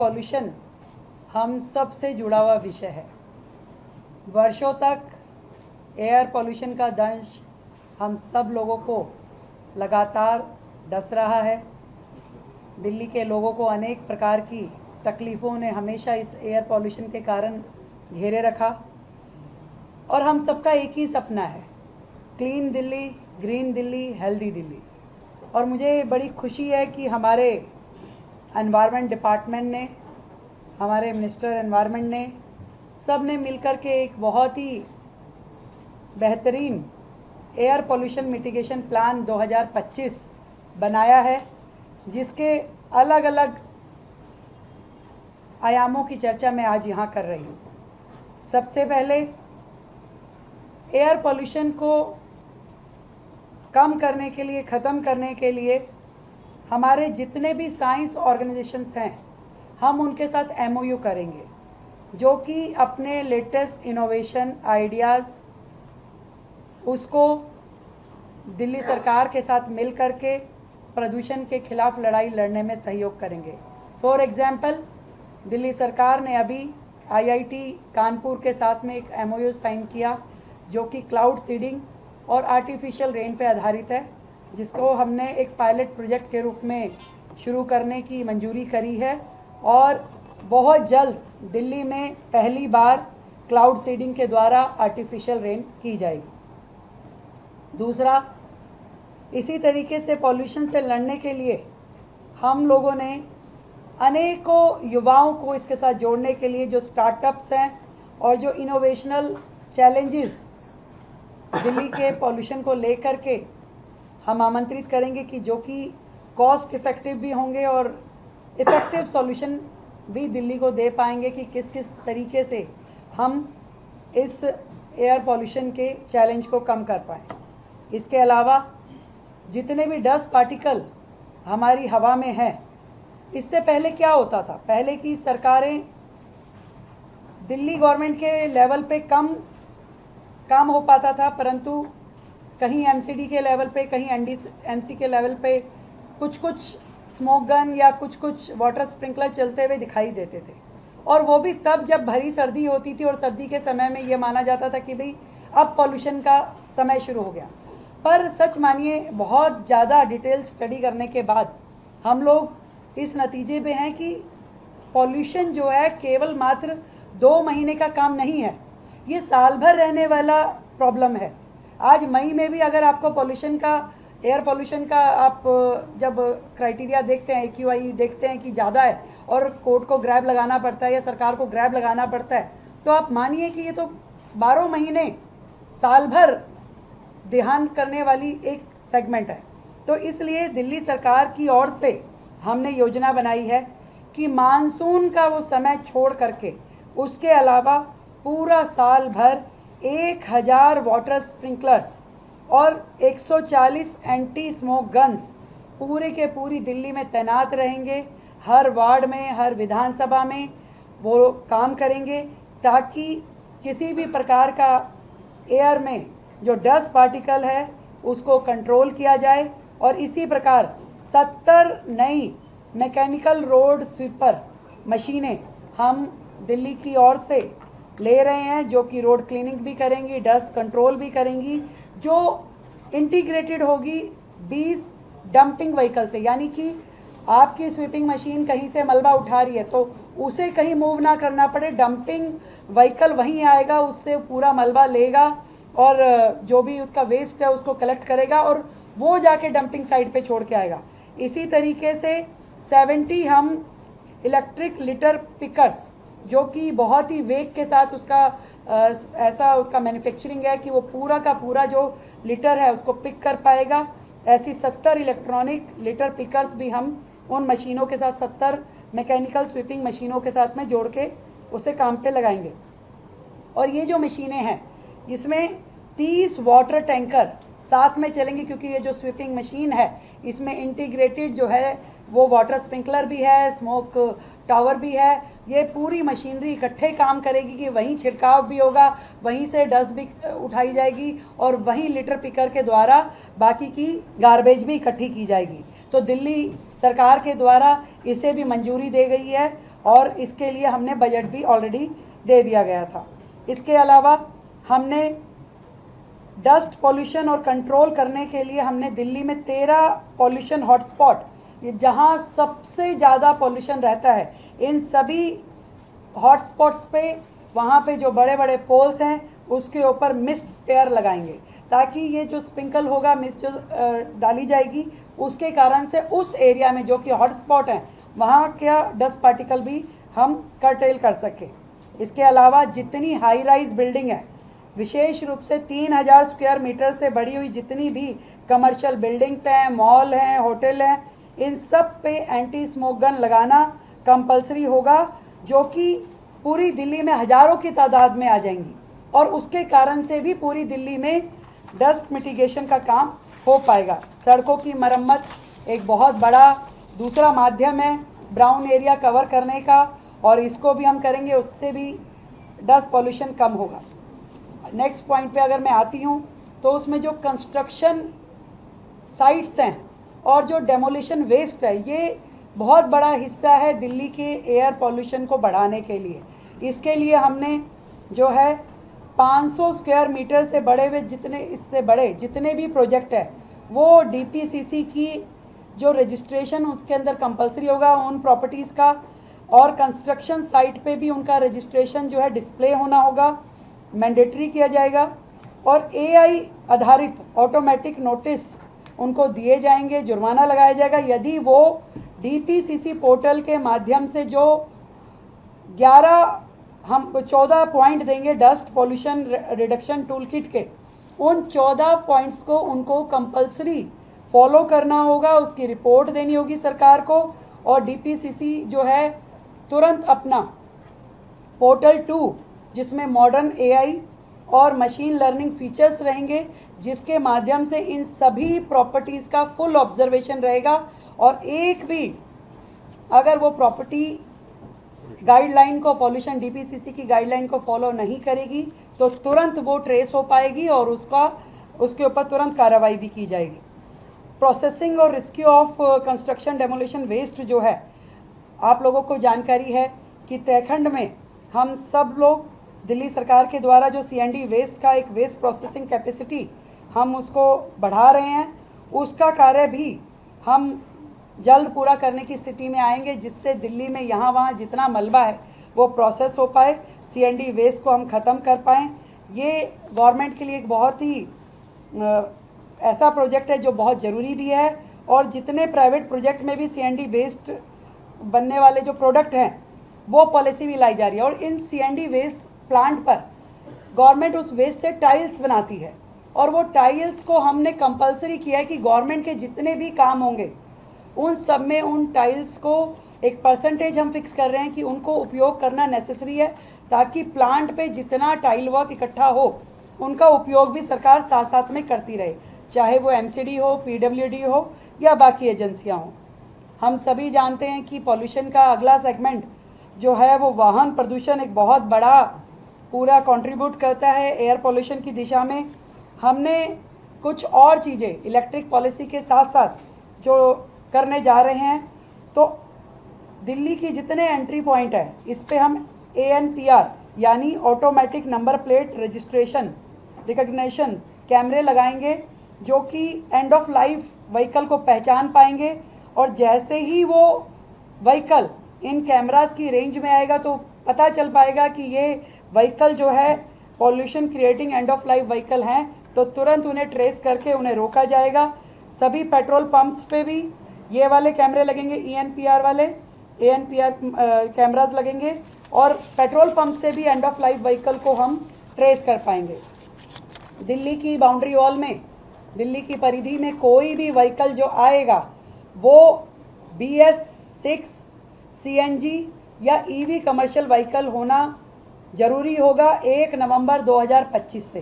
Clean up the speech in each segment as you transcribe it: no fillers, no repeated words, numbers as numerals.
Pollution हम सब से जुड़ा हुआ विषय है। वर्षों तक एयर पॉल्यूशन का दंश हम सब लोगों को लगातार डस रहा है। दिल्ली के लोगों को अनेक प्रकार की तकलीफ़ों ने हमेशा इस एयर पॉल्यूशन के कारण घेरे रखा और हम सबका एक ही सपना है, clean Delhi, green Delhi, healthy Delhi. और मुझे बड़ी खुशी है कि हमारे एनवायरनमेंट डिपार्टमेंट ने, हमारे मिनिस्टर एनवायरनमेंट ने, सब ने मिलकर के एक बहुत ही बेहतरीन एयर पॉल्यूशन मिटिगेशन प्लान 2025 बनाया है, जिसके अलग अलग आयामों की चर्चा मैं आज यहाँ कर रही हूँ। सबसे पहले एयर पॉल्यूशन को कम करने के लिए, ख़त्म करने के लिए हमारे जितने भी साइंस ऑर्गेनाइजेशंस हैं, हम उनके साथ MOU करेंगे, जो कि अपने लेटेस्ट इनोवेशन आइडियाज़ उसको दिल्ली सरकार के साथ मिल कर के प्रदूषण के खिलाफ लड़ाई लड़ने में सहयोग करेंगे। फॉर एग्ज़ाम्पल, दिल्ली सरकार ने अभी IIT कानपुर के साथ में एक MOU साइन किया, जो कि क्लाउड सीडिंग और आर्टिफिशियल रेन पे आधारित है, जिसको हमने एक पायलट प्रोजेक्ट के रूप में शुरू करने की मंजूरी करी है और बहुत जल्द दिल्ली में पहली बार क्लाउड सीडिंग के द्वारा आर्टिफिशियल रेन की जाएगी। दूसरा, इसी तरीके से पॉल्यूशन से लड़ने के लिए हम लोगों ने अनेकों युवाओं को इसके साथ जोड़ने के लिए जो स्टार्टअप्स हैं और जो इनोवेशनल चैलेंजेस दिल्ली के पॉल्यूशन को लेकर के हम आमंत्रित करेंगे, कि जो कि कॉस्ट इफ़ेक्टिव भी होंगे और इफ़ेक्टिव सॉल्यूशन भी दिल्ली को दे पाएंगे कि किस किस तरीके से हम इस एयर पॉल्यूशन के चैलेंज को कम कर पाएँ। इसके अलावा जितने भी डस्ट पार्टिकल हमारी हवा में हैं, इससे पहले क्या होता था, पहले की सरकारें दिल्ली गवर्नमेंट के लेवल पे काम हो पाता था, परंतु कहीं MCD के लेवल पे, कहीं NDMC के लेवल पे कुछ स्मोक गन या कुछ वाटर स्प्रिंकलर चलते हुए दिखाई देते थे, और वो भी तब जब भरी सर्दी होती थी और सर्दी के समय में ये माना जाता था कि भाई अब पॉल्यूशन का समय शुरू हो गया। पर सच मानिए, बहुत ज़्यादा डिटेल स्टडी करने के बाद हम लोग इस नतीजे पे हैं कि पॉल्यूशन जो है केवल मात्र 2 महीने का काम नहीं है, ये साल भर रहने वाला प्रॉब्लम है। आज मई में भी अगर आपको पॉल्यूशन का, एयर पॉल्यूशन का आप जब क्राइटेरिया देखते हैं, AQI देखते हैं कि ज़्यादा है और कोर्ट को ग्रैब लगाना पड़ता है या सरकार को ग्रैब लगाना पड़ता है, तो आप मानिए कि ये तो 12 महीने साल भर ध्यान करने वाली एक सेगमेंट है। तो इसलिए दिल्ली सरकार की ओर से हमने योजना बनाई है कि मानसून का वो समय छोड़ करके उसके अलावा पूरा साल भर 1000 वाटर स्प्रिंकलर्स और 140 एंटी स्मोक गन्स पूरे के पूरी दिल्ली में तैनात रहेंगे। हर वार्ड में, हर विधानसभा में वो काम करेंगे, ताकि किसी भी प्रकार का एयर में जो डस्ट पार्टिकल है उसको कंट्रोल किया जाए। और इसी प्रकार 70 नई मैकेनिकल रोड स्वीपर मशीनें हम दिल्ली की ओर से ले रहे हैं, जो कि रोड क्लीनिंग भी करेंगी, डस्ट कंट्रोल भी करेंगी, जो इंटीग्रेटेड होगी 20 डंपिंग व्हीकल से। यानी कि आपकी स्वीपिंग मशीन कहीं से मलबा उठा रही है तो उसे कहीं मूव ना करना पड़े, डंपिंग व्हीकल वहीं आएगा, उससे पूरा मलबा लेगा और जो भी उसका वेस्ट है उसको कलेक्ट करेगा और वो जाके डंपिंग साइट पे छोड़ के आएगा। इसी तरीके से 70 हम इलेक्ट्रिक लिटर पिकर्स, जो कि बहुत ही वेग के साथ उसका ऐसा उसका मैन्युफैक्चरिंग है कि वो पूरा का पूरा जो लिटर है उसको पिक कर पाएगा, ऐसी 70 इलेक्ट्रॉनिक लिटर पिकर्स भी हम उन मशीनों के साथ, 70 मैकेनिकल स्वीपिंग मशीनों के साथ में जोड़ के उसे काम पे लगाएंगे। और ये जो मशीनें हैं, इसमें 30 वाटर टैंकर साथ में चलेंगे, क्योंकि ये जो स्वीपिंग मशीन है इसमें इंटीग्रेटेड जो है वो वाटर स्प्रिंकलर भी है, स्मोक टावर भी है। ये पूरी मशीनरी इकट्ठे काम करेगी कि वहीं छिड़काव भी होगा, वहीं से डस्ट भी उठाई जाएगी और वहीं लिटर पिकर के द्वारा बाकी की गार्बेज भी इकट्ठी की जाएगी। तो दिल्ली सरकार के द्वारा इसे भी मंजूरी दे गई है और इसके लिए हमने बजट भी ऑलरेडी दे दिया गया था। इसके अलावा हमने डस्ट पॉल्यूशन और कंट्रोल करने के लिए हमने दिल्ली में 13 पॉल्यूशन हॉटस्पॉट, जहाँ सबसे ज़्यादा पॉल्यूशन रहता है, इन सभी हॉटस्पॉट्स पे वहाँ पे जो बड़े बड़े पोल्स हैं उसके ऊपर मिस्ट स्पेयर लगाएंगे, ताकि ये जो स्प्रिंकल होगा, मिस्ट जो डाली जाएगी, उसके कारण से उस एरिया में जो कि हॉटस्पॉट हैं वहाँ क्या डस्ट पार्टिकल भी हम कर्टेल कर सकें। इसके अलावा जितनी हाई राइज बिल्डिंग है, विशेष रूप से 3000 स्क्वायर मीटर से बढ़ी हुई जितनी भी कमर्शियल बिल्डिंग्स हैं, मॉल हैं, होटल हैं, इन सब पे एंटी स्मोक गन लगाना कंपलसरी होगा, जो कि पूरी दिल्ली में हज़ारों की तादाद में आ जाएंगी और उसके कारण से भी पूरी दिल्ली में डस्ट मिटिगेशन का काम हो पाएगा। सड़कों की मरम्मत एक बहुत बड़ा दूसरा माध्यम है ब्राउन एरिया कवर करने का, और इसको भी हम करेंगे, उससे भी डस्ट पॉल्यूशन कम होगा। नेक्स्ट पॉइंट पे अगर मैं आती हूँ तो उसमें जो कंस्ट्रक्शन साइट्स हैं और जो डेमोलिशन वेस्ट है, ये बहुत बड़ा हिस्सा है दिल्ली के एयर पॉल्यूशन को बढ़ाने के लिए। इसके लिए हमने जो है 500 स्क्वायर मीटर से बड़े हुए इससे बड़े जितने भी प्रोजेक्ट है, वो डीपीसीसी की जो रजिस्ट्रेशन उसके अंदर कंपलसरी होगा उन प्रॉपर्टीज़ का, और कंस्ट्रक्शन साइट पे भी उनका रजिस्ट्रेशन जो है डिस्प्ले होना होगा, मैंडेटरी किया जाएगा, और एआई आधारित ऑटोमेटिक नोटिस उनको दिए जाएंगे, जुर्माना लगाया जाएगा यदि वो डीपीसीसी पोर्टल के माध्यम से जो 14 पॉइंट देंगे dust pollution reduction tool kit के, उन 14 पॉइंट्स को उनको कंपलसरी फॉलो करना होगा, उसकी रिपोर्ट देनी होगी सरकार को, और डीपीसीसी जो है तुरंत अपना पोर्टल 2 जिसमें मॉडर्न एआई और मशीन लर्निंग फीचर्स रहेंगे, जिसके माध्यम से इन सभी प्रॉपर्टीज़ का फुल ऑब्जर्वेशन रहेगा, और एक भी अगर वो प्रॉपर्टी गाइडलाइन को, पॉल्यूशन डीपीसीसी की गाइडलाइन को फॉलो नहीं करेगी तो तुरंत वो ट्रेस हो पाएगी और उसके ऊपर तुरंत कार्रवाई भी की जाएगी। प्रोसेसिंग और rescue of construction demolition waste जो है, आप लोगों को जानकारी है कि तयखंड में हम सब लोग दिल्ली सरकार के द्वारा जो सीएनडी वेस्ट का एक वेस्ट प्रोसेसिंग कैपेसिटी हम उसको बढ़ा रहे हैं, उसका कार्य भी हम जल्द पूरा करने की स्थिति में आएंगे, जिससे दिल्ली में यहाँ वहाँ जितना मलबा है वो प्रोसेस हो पाए, सीएनडी वेस्ट को हम ख़त्म कर पाएँ। ये गवर्नमेंट के लिए एक बहुत ही ऐसा प्रोजेक्ट है जो बहुत ज़रूरी भी है, और जितने प्राइवेट प्रोजेक्ट में भी सीएनडी वेस्ट बनने वाले जो प्रोडक्ट हैं वो पॉलिसी भी लाई जा रही है, और इन सीएनडी वेस्ट प्लांट पर गवर्नमेंट उस वेस्ट से टाइल्स बनाती है, और वो टाइल्स को हमने कंपलसरी किया है कि गवर्नमेंट के जितने भी काम होंगे उन सब में उन टाइल्स को एक परसेंटेज हम फिक्स कर रहे हैं कि उनको उपयोग करना नेसेसरी है, ताकि प्लांट पे जितना टाइल वर्क इकट्ठा हो उनका उपयोग भी सरकार साथ साथ में करती रहे, चाहे वो एमसीडी हो, पीडब्ल्यूडी हो या बाकी एजेंसियां हों। हम सभी जानते हैं कि पॉल्यूशन का अगला सेगमेंट जो है वो वाहन प्रदूषण एक बहुत बड़ा पूरा कंट्रीब्यूट करता है एयर पॉल्यूशन की दिशा में। हमने कुछ और चीज़ें इलेक्ट्रिक पॉलिसी के साथ साथ जो करने जा रहे हैं, तो दिल्ली की जितने एंट्री पॉइंट है इस पे हम ANPR यानी automatic number plate registration recognition कैमरे लगाएंगे, जो कि एंड ऑफ लाइफ व्हीकल को पहचान पाएंगे, और जैसे ही वो व्हीकल इन कैमरास की रेंज में आएगा तो पता चल पाएगा कि ये व्हीकल जो है pollution creating end of life vehicle हैं, तो तुरंत उन्हें ट्रेस करके उन्हें रोका जाएगा। सभी पेट्रोल पंप्स पे भी ये वाले कैमरे लगेंगे, ANPR वाले ANPR कैमरास लगेंगे, और पेट्रोल पंप से भी एंड ऑफ लाइफ व्हीकल को हम ट्रेस कर पाएंगे। दिल्ली की बाउंड्री वॉल में, दिल्ली की परिधि में कोई भी व्हीकल जो आएगा वो BS6 CNG या EV कमर्शियल व्हीकल होना ज़रूरी होगा 1 नवंबर 2025 से,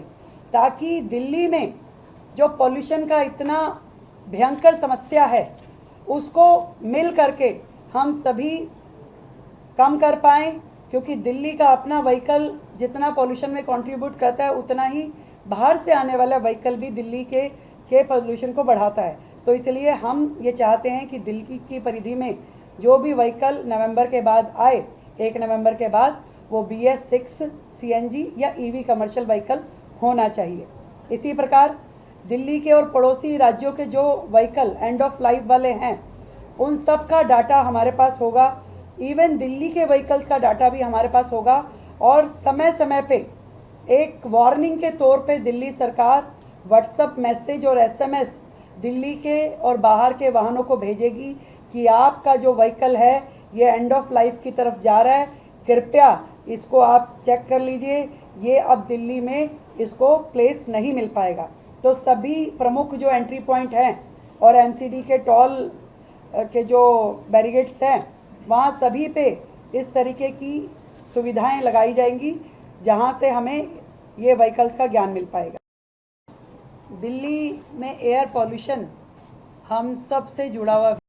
ताकि दिल्ली में जो पॉल्यूशन का इतना भयंकर समस्या है उसको मिल करके हम सभी कम कर पाएँ, क्योंकि दिल्ली का अपना व्हीकल जितना पॉल्यूशन में कंट्रीब्यूट करता है उतना ही बाहर से आने वाला व्हीकल भी दिल्ली के पॉल्यूशन को बढ़ाता है। तो इसलिए हम ये चाहते हैं कि दिल्ली की परिधि में जो भी व्हीकल नवंबर के बाद आए 1 नवंबर के बाद वो BS6 CNG या EV कमर्शियल व्हीकल होना चाहिए। इसी प्रकार दिल्ली के और पड़ोसी राज्यों के जो व्हीकल एंड ऑफ लाइफ वाले हैं उन सब का डाटा हमारे पास होगा। इवन दिल्ली के व्हीकल्स का डाटा भी हमारे पास होगा और समय समय पे एक वार्निंग के तौर पे दिल्ली सरकार व्हाट्सएप मैसेज और SMS दिल्ली के और बाहर के वाहनों को भेजेगी कि आपका जो व्हीकल है ये एंड ऑफ लाइफ की तरफ जा रहा है, कृपया इसको आप चेक कर लीजिए, ये अब दिल्ली में इसको प्लेस नहीं मिल पाएगा। तो सभी प्रमुख जो एंट्री पॉइंट हैं और MCD के टोल के जो बैरिकेड्स हैं वहाँ सभी पे इस तरीके की सुविधाएं लगाई जाएंगी जहाँ से हमें ये व्हीकल्स का ज्ञान मिल पाएगा। दिल्ली में एयर पॉल्यूशन हम सब से जुड़ा हुआ